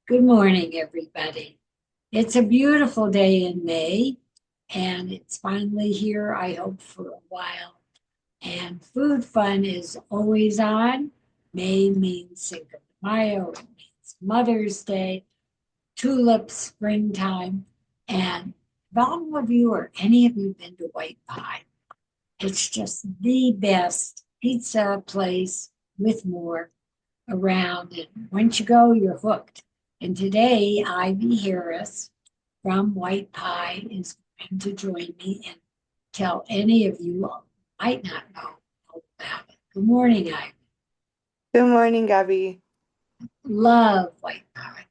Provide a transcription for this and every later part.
Good morning, everybody. It's a beautiful day in May, and it's finally here, I hope, for a while. And food fun is always on. May means Cinco de Mayo, it means Mother's Day, tulips, springtime. And if all of you or any of you been to White Pie, it's just the best pizza place with more around. And once you go, you're hooked. And today, Ivy Harris from White Pie is going to join me and tell any of you who might not know all about it. Good morning, Ivy. Good morning, Gabby. Love White Pie.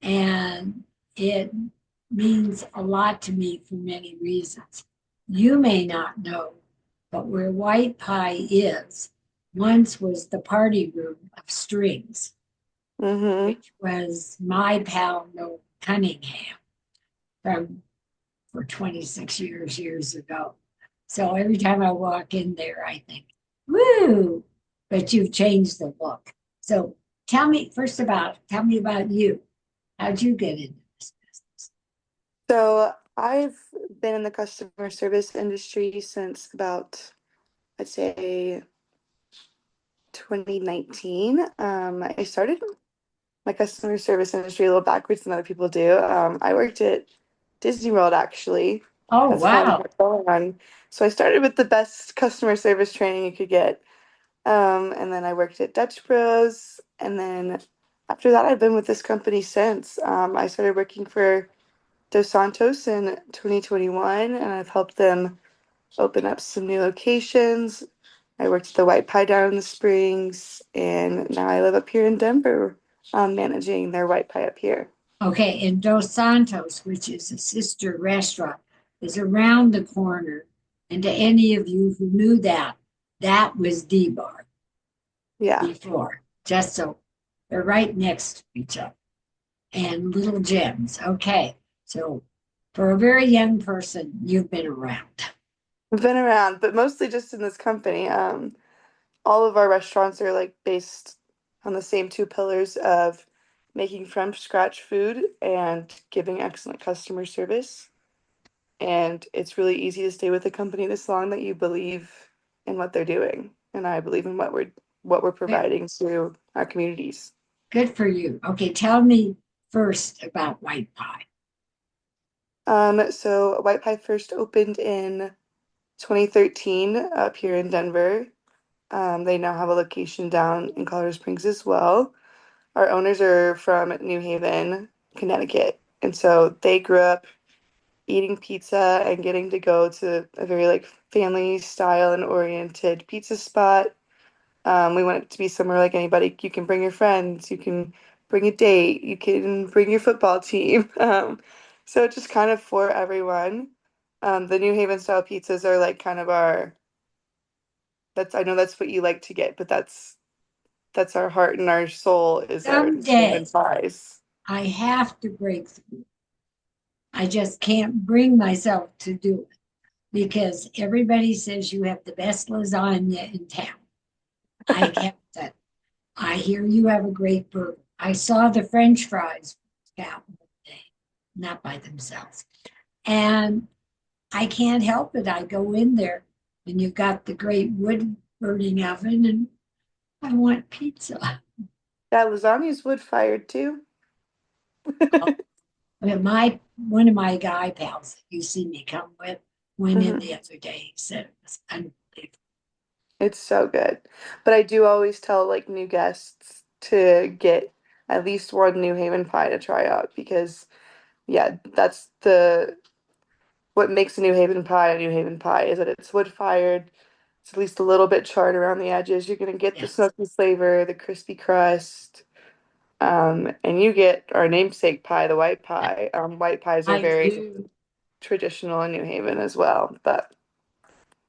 And it means a lot to me for many reasons. You may not know, but where White Pie is, once was the party room of Strings, Mm-hmm. which was my pal Noel Cunningham from for 26 years ago. So every time I walk in there, I think, woo, but you've changed the look. So tell me about you. How'd you get into this business? So I've been in the customer service industry since about, I'd say, 2019. I started my customer service industry a little backwards than other people do. I worked at Disney World actually. Oh, That's how I wow. got going. So I started with the best customer service training you could get. And then I worked at Dutch Bros. And then after that, I've been with this company since. I started working for Dos Santos in 2021, and I've helped them open up some new locations. I worked at the White Pie down in the Springs, and now I live up here in Denver, managing their White Pie up here. Okay, and Dos Santos, which is a sister restaurant, is around the corner. And to any of you who knew that, that was D Bar Yeah, before, just so they're right next to each other. And little gems. Okay. So for a very young person, you've been around. I've been around, but mostly just in this company. All of our restaurants are like based on the same two pillars of making from scratch food and giving excellent customer service. And it's really easy to stay with a company this long that you believe in what they're doing. And I believe in what we're Good, providing to our communities. good for you. Okay, tell me first about White Pie. So White Pie first opened in 2013 up here in Denver. They now have a location down in Colorado Springs as well. Our owners are from New Haven, Connecticut, and so they grew up eating pizza and getting to go to a very like family style and oriented pizza spot. We want it to be somewhere like anybody. You can bring your friends, you can bring a date, you can bring your football team. So it's just kind of for everyone. The New Haven style pizzas are like kind of our that's I know that's what you like to get, but that's our heart and our soul is our New Haven Someday pies. I have to break through. I just can't bring myself to do it because everybody says you have the best lasagna in town. I kept that. I hear you have a great burger. I saw the French fries out one day, not by themselves. And I can't help it. I go in there and you've got the great wood burning oven and I want pizza. That lasagna's wood fired too. I mean, my one of my guy pals that you see me come with went in Mhm. the other day. He said it was unbelievable. It's so good. But I do always tell like new guests to get at least one New Haven pie to try out because yeah, that's the what makes a New Haven pie a New Haven pie is that it's wood fired. It's at least a little bit charred around the edges. You're gonna get the Yes, smoky flavor, the crispy crust, and you get our namesake pie, the white pie. White pies are I very do. traditional in New Haven as well. But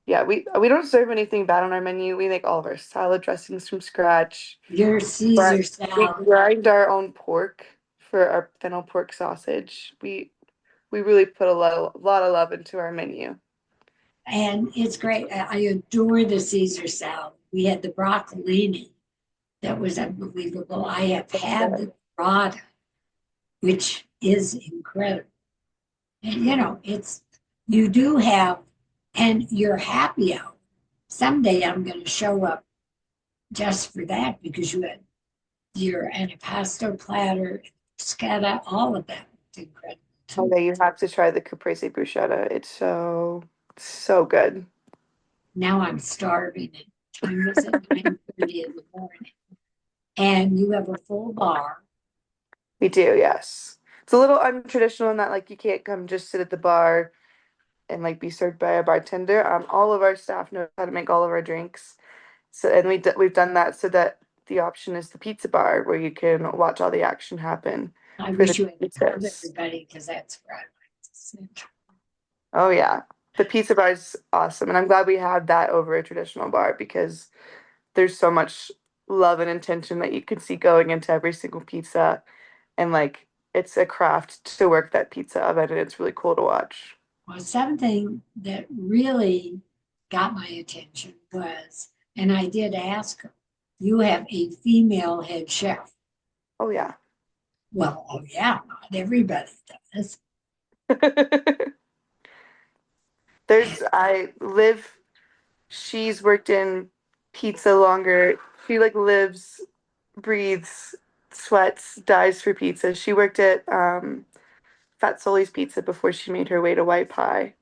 yeah, we don't serve anything bad on our menu. We make all of our salad dressings from scratch. Your Right. Caesar We salad. grind our own pork for our fennel pork sausage. We really put a lot of love into our menu. And it's great. I adore the Caesar salad. We had the broccolini that was unbelievable. I have had the burrata. which is incredible. And it's you do have, and you're happy hour. Someday I'm going to show up just for that because you had your antipasto platter, scada, all of that. It's incredible Oh, too. yeah, you have to try the caprese bruschetta. It's so good. Now I'm starving. And time was at 9:30 in the morning. And you have a full bar. We do, yes. It's a little untraditional in that like you can't come just sit at the bar and like be served by a bartender. All of our staff know how to make all of our drinks. So and we've done that so that the option is the pizza bar where you can watch all the action happen I for the wish you had told pizzas. everybody because that's where I like to sit. Oh yeah. The pizza bar is awesome, and I'm glad we had that over a traditional bar because there's so much love and intention that you can see going into every single pizza, and like it's a craft to work that pizza oven, and it's really cool to watch. Well, something that really got my attention was, and I did ask her, you have a female head chef. Oh yeah. Well, oh yeah, not everybody does. And I live she's worked in pizza longer. She like lives, breathes, sweats, dies for pizza. She worked at Fat Sully's Pizza before she made her way to White Pie.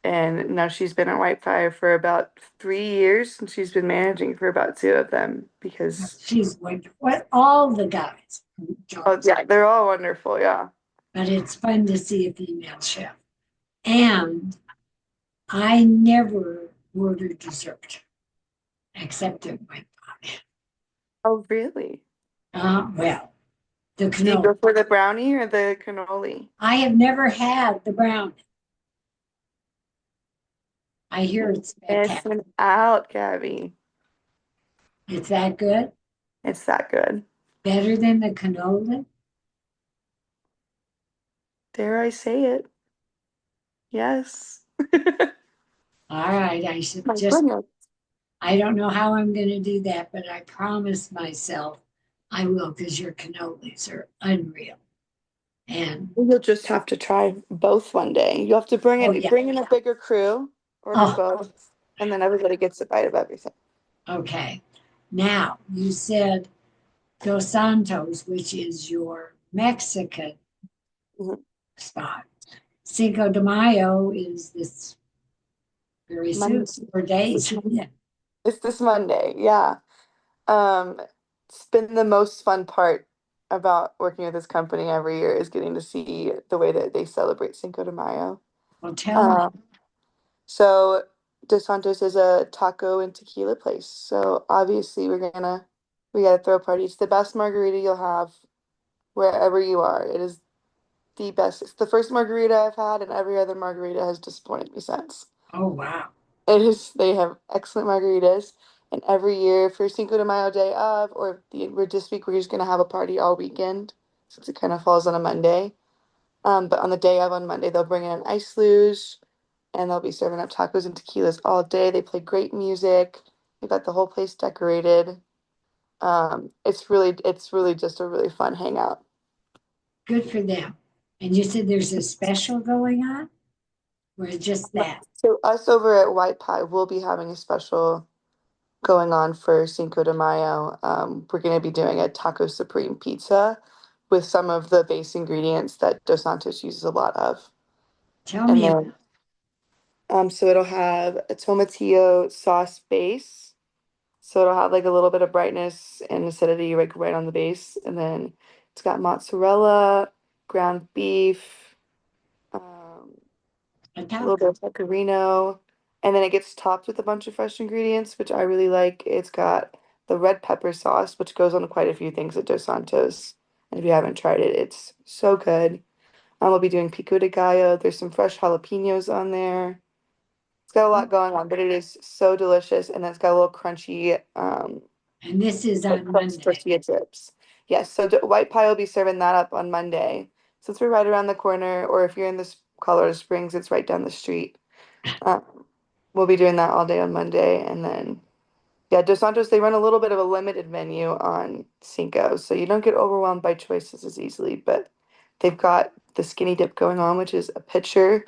And now she's been at White Pie for about 3 years, and she's been managing for about two of them because, she's wonderful. What all the guys, oh John's, yeah, they're all wonderful. Yeah. but it's fun to see a female chef. And I never ordered dessert except at White Pie. Oh, really? Well, the Do you go cannoli. for the brownie or the cannoli? I have never had the brownie. I hear it's spectacular. Missing out, Gabby. It's that good? It's that good. Better than the cannoli? Dare I say it? Yes. All right, I should My just, goodness. I don't know how I'm going to do that, but I promise myself I will because your cannolis are unreal. And You'll just have to try both one day. You have to oh, yeah. bring in a bigger crew, order Oh, both, and then everybody gets a bite of everything. okay. Now, you said Dos Santos, which is your Mexican Mhm. spot. Cinco de Mayo is this very soon, Monday. 4 days. Yeah. It's this Monday, yeah. Um, it's been the most fun part about working with this company every year is getting to see the way that they celebrate Cinco de Mayo. Well, tell me. Um, so Dos Santos is a taco and tequila place. So obviously we gotta throw a party. It's the best margarita you'll have wherever you are. It is the best. It's the first margarita I've had, and every other margarita has disappointed me since. Oh, wow. They have excellent margaritas. And every year for Cinco de Mayo day of, we're this week, we're just gonna have a party all weekend since it kind of falls on a Monday. But on the day of, on Monday, they'll bring in an ice luge and they'll be serving up tacos and tequilas all day. They play great music. They've got the whole place decorated. It's really just a really fun hangout. Good for them. And you said there's a special going on? Or just that? So us over at White Pie, we'll be having a special going on for Cinco de Mayo. We're going to be doing a taco supreme pizza with some of the base ingredients that Dos Santos uses a lot of. Tell And me about then, so it'll have a tomatillo sauce base. So it'll have like a little bit of brightness and acidity like right on the base. And then it's got mozzarella, ground beef, a a little bit taco. of pecorino, and then it gets topped with a bunch of fresh ingredients, which I really like. It's got the red pepper sauce, which goes on quite a few things at Dos Santos. And if you haven't tried it, it's so good. We'll be doing pico de gallo. There's some fresh jalapenos on there. It's got a lot going on, but it is so delicious, and it's got a little crunchy, And this is like on crust Monday. tortilla chips. Yes, so White Pie will be serving that up on Monday. Since we're right around the corner, or if you're in this Colorado Springs, it's right down the street. Um, we'll be doing that all day on Monday, and then yeah, Dos Santos they run a little bit of a limited menu on Cinco, so you don't get overwhelmed by choices as easily. But They've got the skinny dip going on, which is a pitcher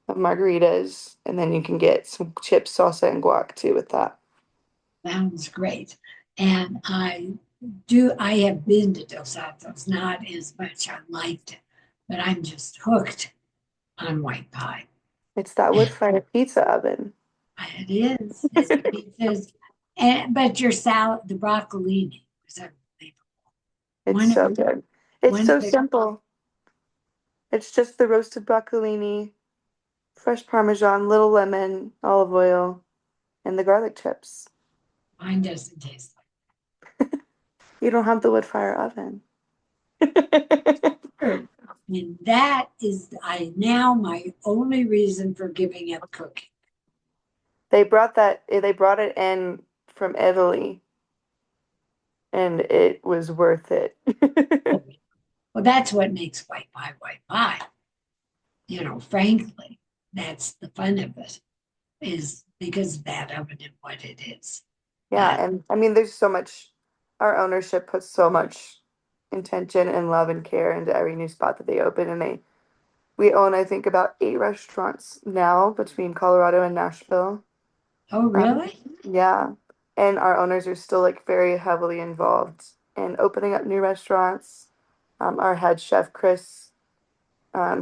of margaritas, and then you can get some chips, salsa, and guac too with that. Sounds great. And I have been to Dos Santos, not as much. I liked it, but I'm just hooked on white pie. It's that wood fired pizza oven. It is. It is. And, but your salad, the broccolini was unbelievable. It's One of so the, good. It's one of so the, simple. It's just the roasted broccolini, fresh Parmesan, little lemon, olive oil, and the garlic chips. mine doesn't taste You don't have the wood fire oven. like it. And that is I now my only reason for giving up cooking. They brought it in from Italy and it was worth it. Well, that's what makes white pie white pie. Frankly, that's the fun of it, is because of that oven and what it is. Yeah, But and I mean there's so much our ownership puts so much intention and love and care into every new spot that they open and we own I think about 8 restaurants now between Colorado and Nashville. oh, Um, really? yeah, and our owners are still like very heavily involved in opening up new restaurants. Our head chef Chris,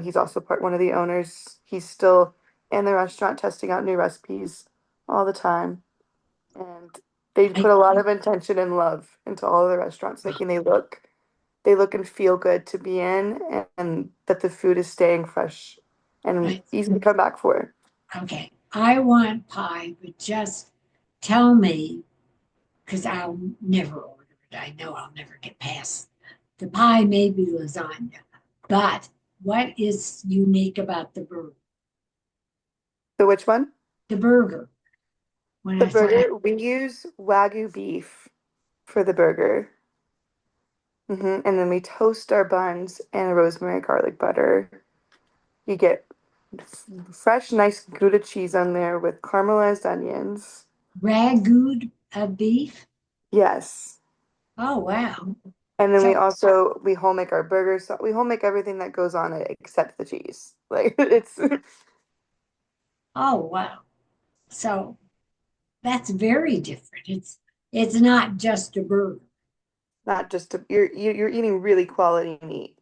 he's also one of the owners. He's still in the restaurant testing out new recipes all the time, and they I, put a lot of intention and love into all of the restaurants, making they look and feel good to be in, and that the food is staying fresh and I easy to come back for. okay. I want pie, but just tell me, because I'll never order it. I know I'll never get past the pie, maybe lasagna. But what is unique about the burger? So which one? The burger. When The I saw burger, we use Wagyu beef for the burger. And then we toast our buns in rosemary garlic butter. You get fresh, nice Gouda cheese on there with caramelized onions. ragu of beef. Yes. Oh, wow. And then So, we home make our burgers. So we home make everything that goes on it except the cheese. Like it's oh, wow. So that's very different. It's not just a burger, not just you're eating really quality meat.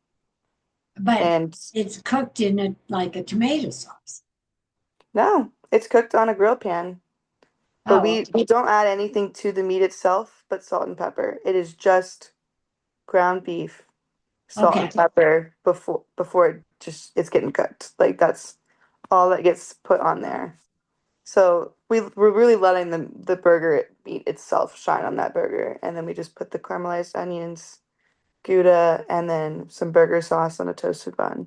but And it's cooked in like a tomato sauce. no, it's cooked on a grill pan. But Oh, we don't add anything to the meat itself but salt and pepper. It is just ground beef, salt and okay. pepper before it's getting cooked. Like that's all that gets put on there. So we're really letting the burger meat itself shine on that burger, and then we just put the caramelized onions, Gouda, and then some burger sauce on a toasted bun.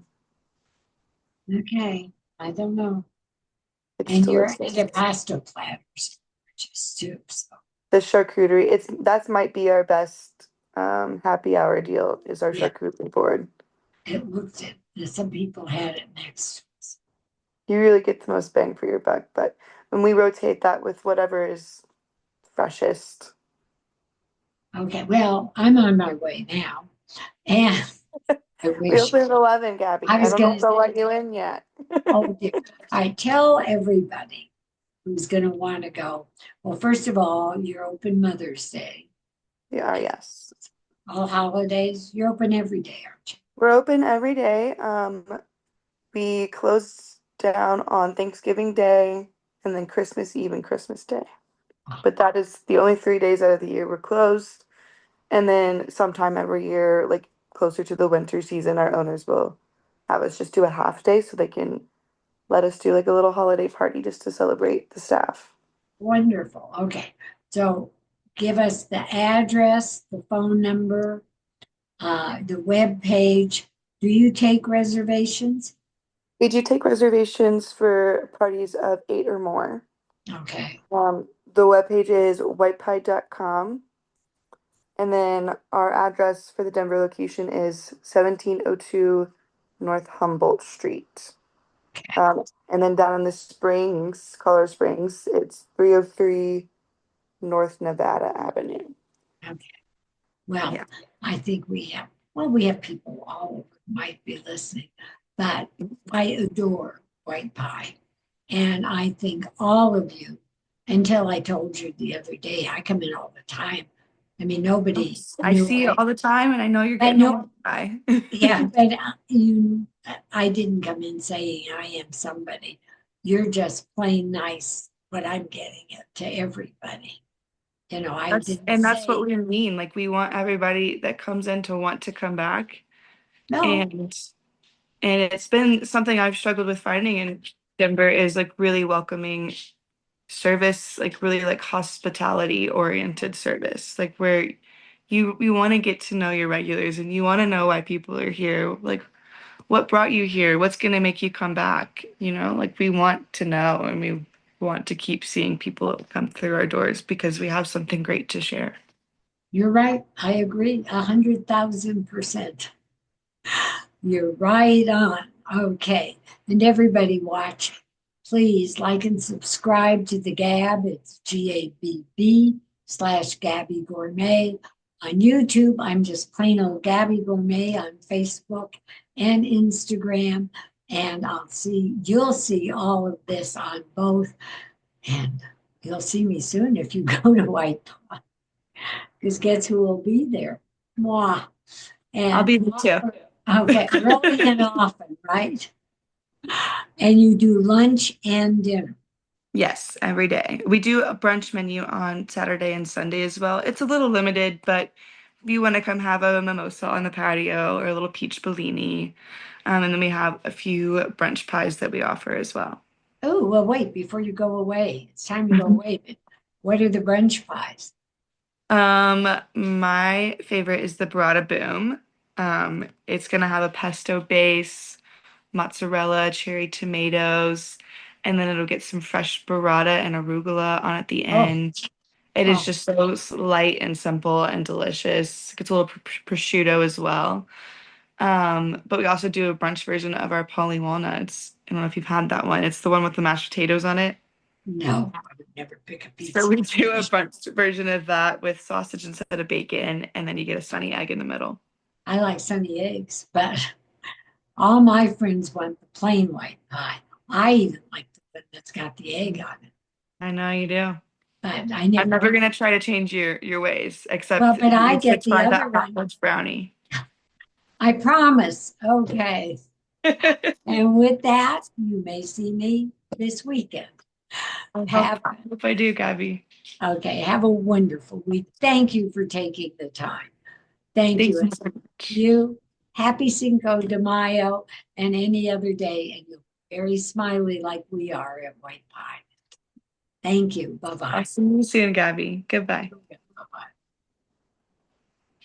Okay. I don't know. It's And you're into delicious. pasta platters, which is soup. So The charcuterie, it's that might be our best happy hour deal is our yeah, charcuterie board. it looked it. Some people had it next to us. You really get the most bang for your buck, but when we rotate that with whatever is freshest. Okay. Well, I'm on my way now. And I We wish open at 11, Gabby. I I was don't know going if to, they'll let you in yet. oh, dear. I tell everybody who's going to want to go. Well, first of all, you're open Mother's Day, We are, yes. all holidays. You're open every day, aren't you? We're open every day. We close down on Thanksgiving Day and then Christmas Eve and Christmas Day. But that is the only 3 days out of the year we're closed. And then sometime every year, like closer to the winter season, our owners will have us just do a half day so they can let us do like a little holiday party just to celebrate the staff. Wonderful. Okay. So give us the address, the phone number, the web page. Do you take reservations? We do take reservations for parties of 8 or more. Okay. The webpage is whitepie.com. And then our address for the Denver location is 1702 North Humboldt Street. And then down in the Springs, Colorado Springs, it's 303 North Nevada Avenue. Okay. Well, Yeah. I think we have, well, we have people all over might be listening, but I adore white pie. And I think all of you, until I told you the other day, I come in all the time. I mean, nobody I knew see it all the time, and I know you're but getting a no, one guy. yeah, but I didn't come in saying I am somebody. You're just plain nice, but I'm getting it to everybody. I didn't That's what say, we mean. Like we want everybody that comes in to want to come back. no, And it's been something I've struggled with finding in Denver is like really welcoming service, like really like hospitality oriented service, like where you want to get to know your regulars and you want to know why people are here, like what brought you here, what's going to make you come back, like we want to know and we want to keep seeing people come through our doors because we have something great to share. you're right. I agree 100,000%. You're right on. Okay. And everybody watch, please like and subscribe to the Gabb. It's GABB / Gourmet. On YouTube, I'm just plain old Gabby Gourmet on Facebook and Instagram. And you'll see all of this on both. And you'll see me soon if you go to White Pine, because guess who will be there? Moi. I'll And be there okay, early and too. often, right? And you do lunch and dinner. Yes, every day. We do a brunch menu on Saturday and Sunday as well. It's a little limited, but if you want to come have a mimosa on the patio or a little peach bellini, and then we have a few brunch pies that we offer as well. Oh, well, wait, before you go away, it's time to go Mhm. away. But what are the brunch pies? My favorite is the burrata boom. It's gonna have a pesto base, mozzarella, cherry tomatoes, and then it'll get some fresh burrata and arugula on at the Oh, end. It is oh, just so light and simple and delicious. It gets a little prosciutto as well. But we also do a brunch version of our Polly walnuts. I don't know if you've had that one. It's the one with the mashed potatoes on it. no, I would never pick a So pizza we do a dish. brunch version of that with sausage instead of bacon, and then you get a sunny egg in the middle. I like sunny eggs, but all my friends want the plain white pie. I even like the one that's got the egg on it, I know you do. but I I'm never never get. gonna try to change your ways, Well, except but I you should get the try other that one. Papa brownie. I promise. Okay. And with that, you may see me this weekend. Have I hope I do, Gabby. okay, have a wonderful week. Thank you for taking the time. Thank Thank you. you And so much. you, happy Cinco de Mayo and any other day, and you'll be very smiley like we are at White Pine. Thank you. I'll Bye-bye. see you soon, Gabby. Goodbye.